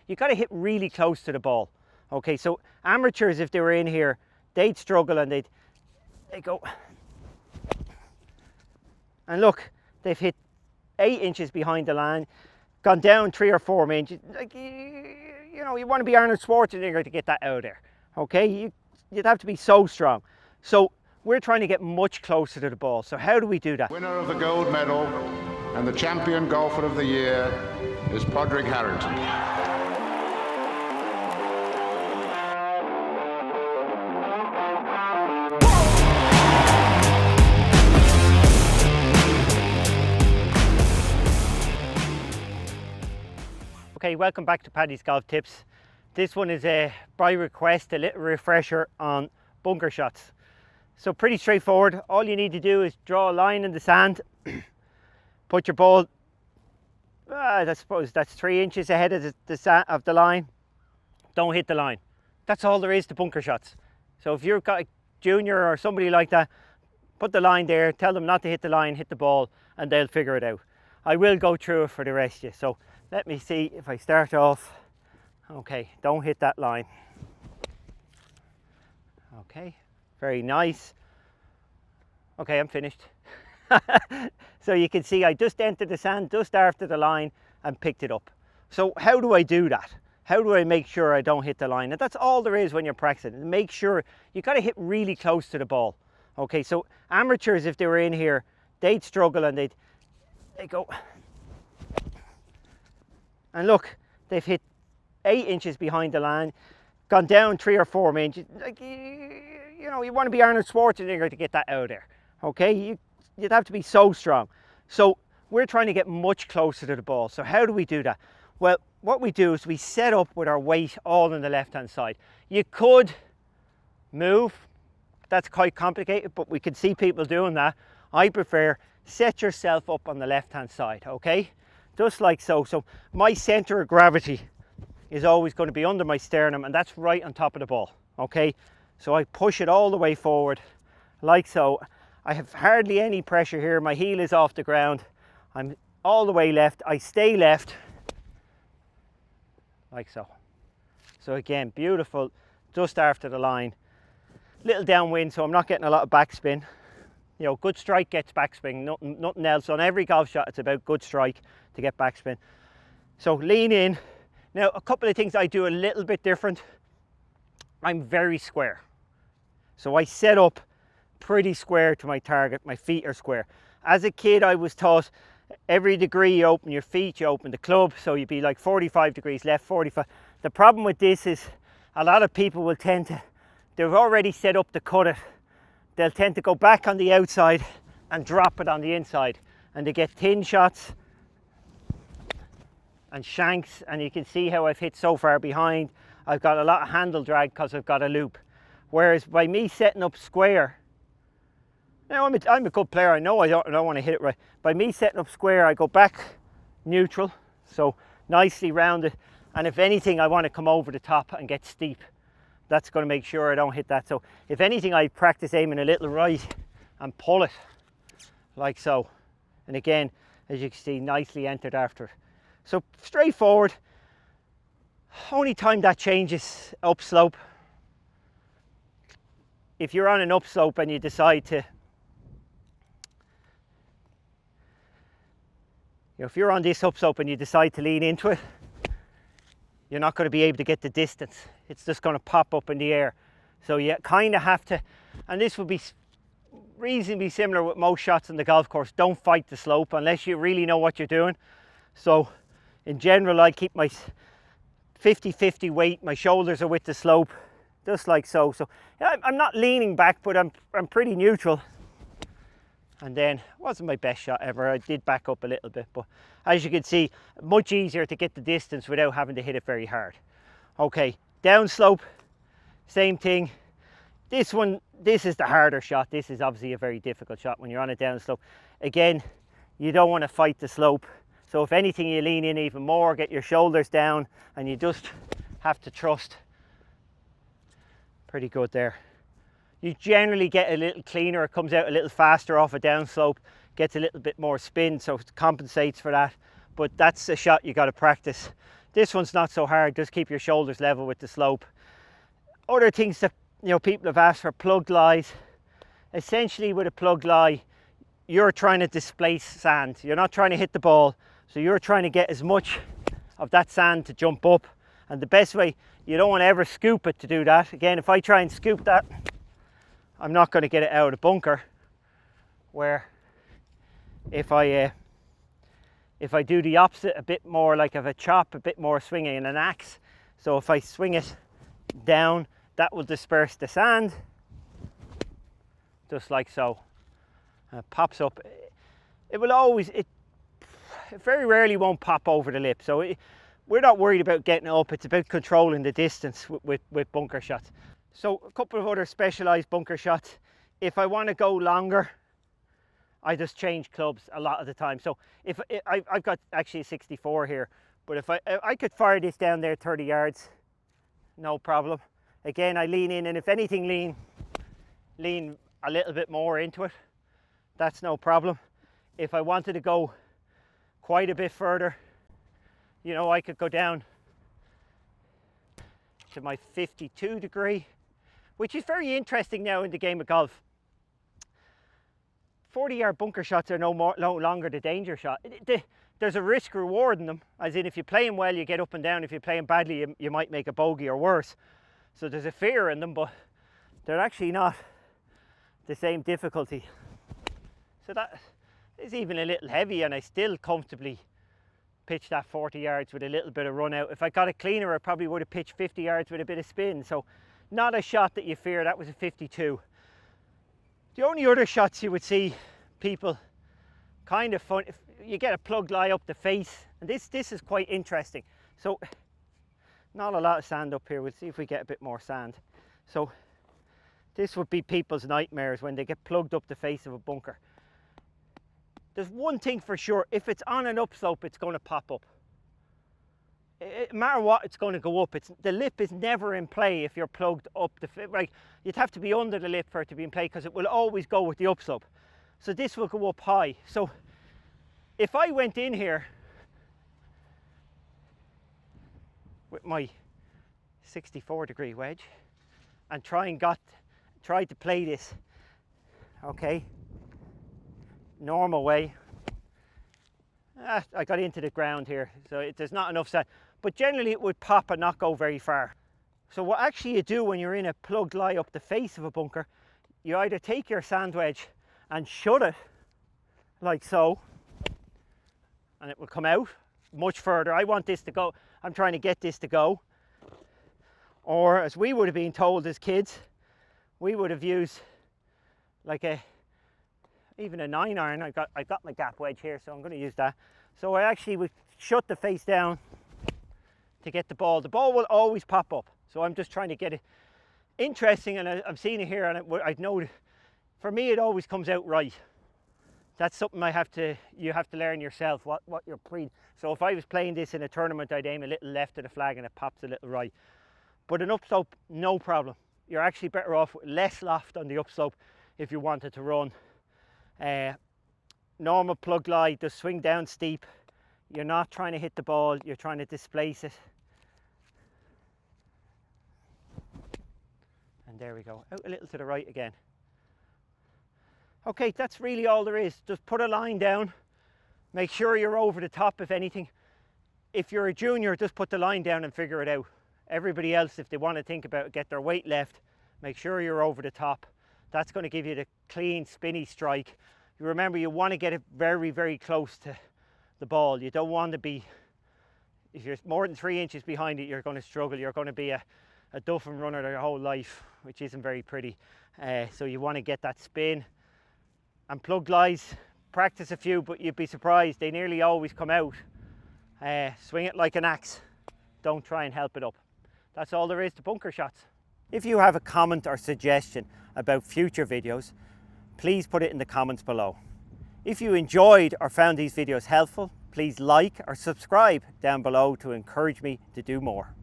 you got to hit really close to the ball. Okay, so amateurs, if they were in here, they'd struggle and they'd go. And look, they've hit 8 inches behind the line, gone down 3 or 4 inches. Like, you know, you want to be Arnold Schwarzenegger to get that out of there. Okay, you'd have to be so strong. So we're trying to get much closer to the ball. So how do we do that? Winner of the gold medal and the champion golfer of the year is Padraig Harrington. Okay, welcome back to Paddy's Golf Tips. This one is by request, a little refresher on bunker shots. So pretty straightforward. All you need to do is draw a line in the sand, put your ball, I suppose that's 3 inches ahead of the line. Don't hit the line. That's all there is to bunker shots. So if you've got a junior or somebody like that, put the line there, tell them not to hit the line, hit the ball, and they'll figure it out. I will go through it for the rest of you. So let me see if I start off. Okay, don't hit that line. Okay, very nice. Okay, I'm finished. So you can see I just entered the sand just after the line and picked it up. So how do I do that? How do I make sure I don't hit the line? And that's all there is when you're practicing. Make sure you got to hit really close to the ball. Okay, so amateurs, if they were in here, they'd struggle and they'd go. And look, they've hit 8 inches behind the line, gone down 3 or 4 inches. Like, you know, you want to be Arnold Schwarzenegger to get that out of there. Okay, you'd have to be so strong. So we're trying to get much closer to the ball. So how do we do that? Well, what we do is we set up with our weight all on the left-hand side. You could move. That's quite complicated, but we can see people doing that. I prefer set yourself up on the left-hand side, okay? Just like so. So my center of gravity is always going to be under my sternum, and that's right on top of the ball, okay? So I push it all the way forward, like so. I have hardly any pressure here. My heel is off the ground. I'm all the way left. I stay left, like so. So again, beautiful, just after the line. Little downwind, so I'm not getting a lot of backspin. You know, good strike gets backspin, nothing else. On every golf shot, it's about good strike to get backspin. So lean in. Now, a couple of things I do a little bit different. I'm very square. So I set up pretty square to my target. My feet are square. As a kid, I was taught every degree you open your feet, you open the club. So you'd be like 45 degrees left, 45. The problem with this is a lot of people will tend to, they've already set up to cut it. They'll tend to go back on the outside and drop it on the inside, and they get thin shots and shanks, and you can see how I've hit so far behind. I've got a lot of handle drag because I've got a loop. Whereas by me setting up square, now I'm a good player, I know I don't want to hit it right. By me setting up square, I go back neutral, so nicely rounded, and if anything I want to come over the top and get steep. That's going to make sure I don't hit that. So if anything, I practice aiming a little right and pull it like so. And again, as you can see, nicely entered after. So straightforward. Only time that changes, upslope. If you're on an upslope and you decide to, if you're on this upslope and you decide to lean into it, you're not going to be able to get the distance. It's just going to pop up in the air. So you kind of have to, and this would be reasonably similar with most shots on the golf course. Don't fight the slope unless you really know what you're doing. So in general, I keep my 50-50 weight. My shoulders are with the slope, just like so. So I'm not leaning back, but I'm pretty neutral. And then, it wasn't my best shot ever. I did back up a little bit, but as you can see, much easier to get the distance without having to hit it very hard. Okay, downslope, same thing. This is the harder shot. This is obviously a very difficult shot when you're on a downslope. Again, you don't want to fight the slope. So if anything, you lean in even more, get your shoulders down, and you just have to trust. Pretty good there. You generally get a little cleaner, it comes out a little faster off a downslope, gets a little bit more spin, so it compensates for that. But that's a shot you got to practice This one's not so hard, just keep your shoulders level with the slope. Other things that people have asked for, plugged lies. Essentially with a plugged lie, you're trying to displace sand. You're not trying to hit the ball, so you're trying to get as much of that sand to jump up. And the best way, you don't want to ever scoop it to do that. Again, if I try and scoop that, I'm not going to get it out of the bunker. Where if I do the opposite, a bit more like of a chop, a bit more swinging in an axe. So if I swing it down, that will disperse the sand, just like so. And it pops up. It will always, it very rarely won't pop over the lip. So we're not worried about getting it up. It's about controlling the distance with bunker shots. So a couple of other specialized bunker shots. If I want to go longer, I just change clubs a lot of the time. So if I've got actually a 64 here, but if I could fire this down there 30 yards, no problem. Again, I lean in, and if anything, lean a little bit more into it. That's no problem. If I wanted to go quite a bit further, I could go down to my 52 degree, which is very interesting now in the game of golf. 40-yard bunker shots are no longer the danger shot. There's a risk reward in them, as in if you play them well, you get up and down. If you play them badly, you might make a bogey or worse. So there's a fear in them, but they're actually not the same difficulty. So that is even a little heavy, and I still comfortably pitch that 40 yards with a little bit of run out. If I got it cleaner, I probably would have pitched 50 yards with a bit of spin. So not a shot that you fear. That was a 52. The only other shots you would see people kind of fun, if you get a plug lie up the face, and this is quite interesting. So not a lot of sand up here. We'll see if we get a bit more sand. So this would be people's nightmares when they get plugged up the face of a bunker. There's one thing for sure, if it's on an upslope, it's going to pop up. No matter what, it's going to go up. The lip is never in play if you're plugged up the face. Like, you'd have to be under the lip for it to be in play, because it will always go with the upslope. So this will go up high. So if I went in here with my 64 degree wedge and tried to play this, okay, normal way, I got into the ground here, so there's not enough sand, but generally it would pop and not go very far. So what actually you do when you're in a plugged lie up the face of a bunker, you either take your sand wedge and shut it like so, and it will come out much further. I want this to go, I'm trying to get this to go. Or as we would have been told as kids, we would have used like even a 9-iron. I got my gap wedge here, so I'm going to use that. So I actually would shut the face down to get the ball. The ball will always pop up, so I'm just trying to get it interesting, and I've seen it here, and I've noted, for me it always comes out right. That's something you have to learn yourself, what you're so if I was playing this in a tournament, I'd aim a little left of the flag and it pops a little right. But an upslope, no problem. You're actually better off with less loft on the upslope if you wanted to run. Normal plug lie, just swing down steep. You're not trying to hit the ball, you're trying to displace it. And there we go, out a little to the right again. Okay, that's really all there is. Just put a line down, make sure you're over the top if anything. If you're a junior, just put the line down and figure it out. Everybody else, if they want to think about it, get their weight left, make sure you're over the top. That's going to give you the clean, spinny strike. You remember, you want to get it very, very close to the ball. You don't want to be, if you're more than 3 inches behind it, you're going to struggle. You're going to be a duffing runner your whole life, which isn't very pretty. So you want to get that spin. And plug lies, practice a few, but you'd be surprised, they nearly always come out. Swing it like an axe. Don't try and help it up. That's all there is to bunker shots. If you have a comment or suggestion about future videos, please put it in the comments below. If you enjoyed or found these videos helpful, please like or subscribe down below to encourage me to do more.